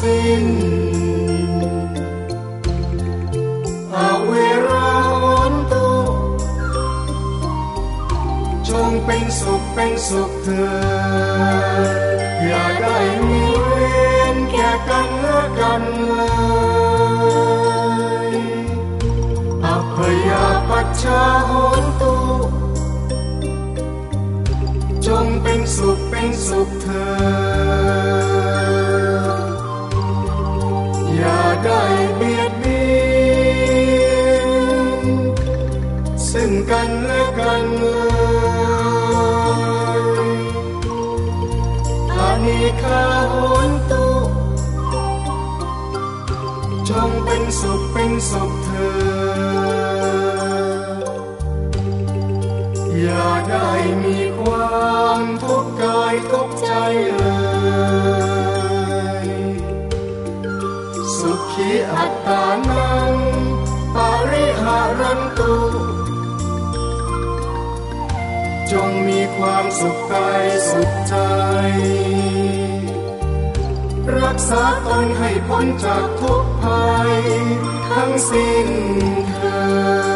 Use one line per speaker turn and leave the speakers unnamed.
สิ้นอเวราโหนตุจงเป็นสุขเถิดอย่าได้มีเวรแก่กันและกันเลยอภยาปัชชาโหนตุจงเป็นสุขเถิดอย่าได้เบียดเบียนซึ่งกันและกันเลยอานิฆาโหนตุจงเป็นสุขเถิดอย่าได้มีความทุกข์กายทุกข์ใจเลยสุขีอัตตานังปริหารันตุจงมีความสุขกายสุขใจรักษาตนให้พ้นจากทุกภัยทั้งสิ้นเถิด